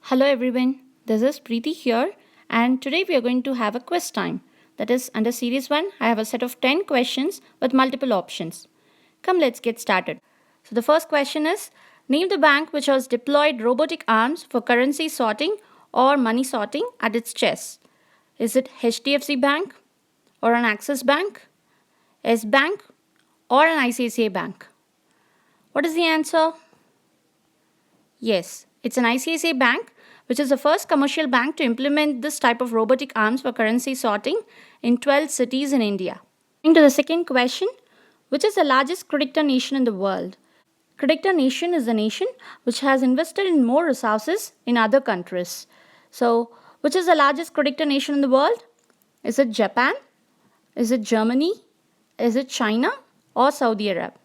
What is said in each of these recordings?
Hello everyone, this is Preeti here, and today we are going to have a quiz time. That is, under Series 1, I have a set of 10 questions with multiple options. Come, let's get started. So, the first question is: name the bank which has deployed robotic arms for currency sorting or money sorting at its chest. Is it HDFC Bank, or an Axis Bank, S Bank, or an ICICI Bank? What is the answer? Yes, it's an ICICI Bank, which is the first commercial bank to implement this type of robotic arms for currency sorting in 12 cities in India. Coming to the second question: which is the largest creditor nation in the world? Creditor nation is the nation which has invested in more resources in other countries. So, which is the largest creditor nation in the world? Is it Japan? Is it Germany? Is it China? Or Saudi Arabia?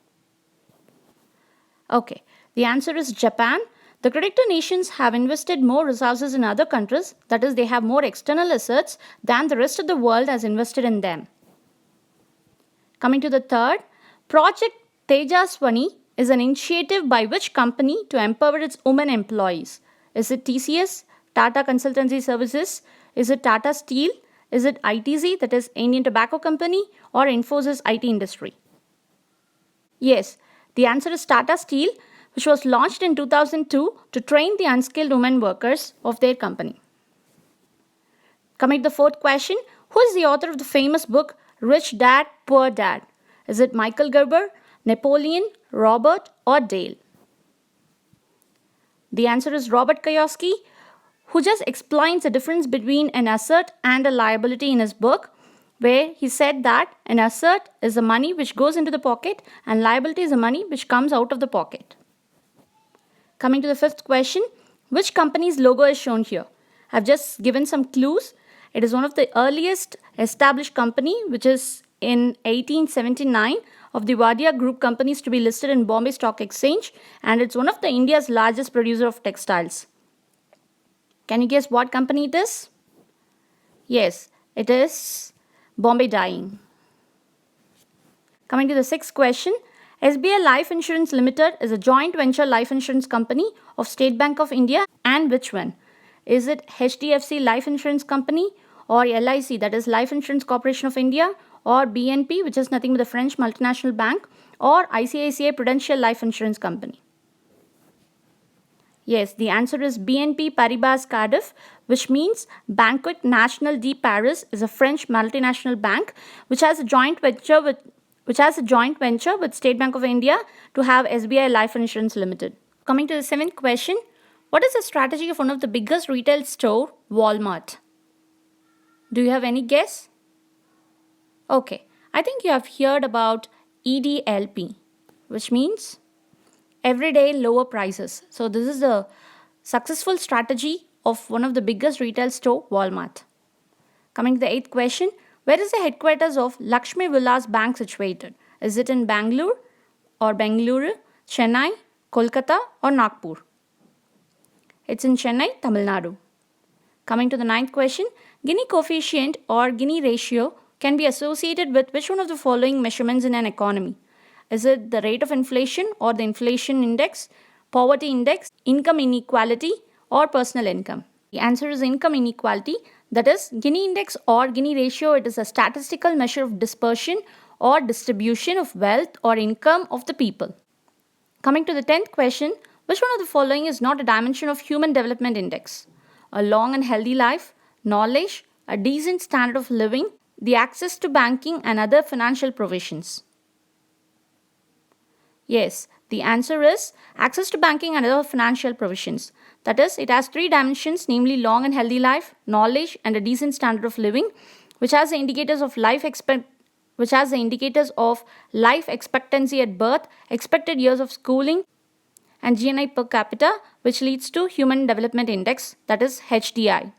Okay, the answer is Japan. The creditor nations have invested more resources in other countries, that is, they have more external assets than the rest of the world has invested in them. Coming to the third, Project Tejaswani is an initiative by which company to empower its women employees? Is it TCS, Tata Consultancy Services? Is it Tata Steel? Is it ITZ, that is Indian Tobacco Company, or Infosys IT Industry? Yes, the answer is Tata Steel, which was launched in 2002 to train the unskilled women workers of their company. Coming to the fourth question: who is the author of the famous book Rich Dad, Poor Dad? Is it Michael Gerber, Napoleon, Robert, or Dale? The answer is Robert Kiyosaki, who just explains the difference between an asset and a liability in his book, where he said that an asset is the money which goes into the pocket and liability is the money which comes out of the pocket. Coming to the fifth question: which company's logo is shown here? I've just given some clues. It is one of the earliest established company, which is in 1879 of the Wadia Group companies to be listed in Bombay Stock Exchange, and it's one of the India's largest producer of textiles. Can you guess what company it is? Yes, it is Bombay Dyeing. Coming to the sixth question: SBI Life Insurance Limited is a joint venture life insurance company of State Bank of India and which one? Is it HDFC Life Insurance Company, or LIC, that is Life Insurance Corporation of India, or BNP, which is nothing but the French multinational bank, or ICICI Prudential Life Insurance Company? Yes, the answer is BNP Paribas Cardiff, which means Banque Nationale de Paris is a French multinational bank which has a joint venture with State Bank of India to have SBI Life Insurance Limited. Coming to the seventh question: what is the strategy of one of the biggest retail store, Walmart? Do you have any guess? Okay, I think you have heard about EDLP, which means everyday lower prices. So this is the successful strategy of one of the biggest retail store, Walmart. Coming to the eighth question: where is the headquarters of Lakshmi Vilas Bank situated? Is it in Bangalore, or Bengaluru, Chennai, Kolkata, or Nagpur? It's in Chennai, Tamil Nadu. Coming to the ninth question: Gini coefficient or Gini ratio can be associated with which one of the following measurements in an economy? Is it the rate of inflation, or the inflation index, poverty index, income inequality, or personal income? The answer is income inequality. That is, Gini index or Gini ratio, it is a statistical measure of dispersion or distribution of wealth or income of the people. Coming to the 10th question: which one of the following is not a dimension of Human Development Index? A long and healthy life, knowledge, a decent standard of living, the access to banking and other financial provisions. Yes, the answer is access to banking and other financial provisions. That is, it has three dimensions, namely long and healthy life, knowledge, and a decent standard of living, which has the indicators of life expectancy at birth, expected years of schooling, and GNI per capita, which leads to Human Development Index, that is HDI.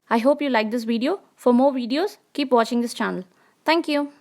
I hope you like this video. For more videos, keep watching this channel. Thank you.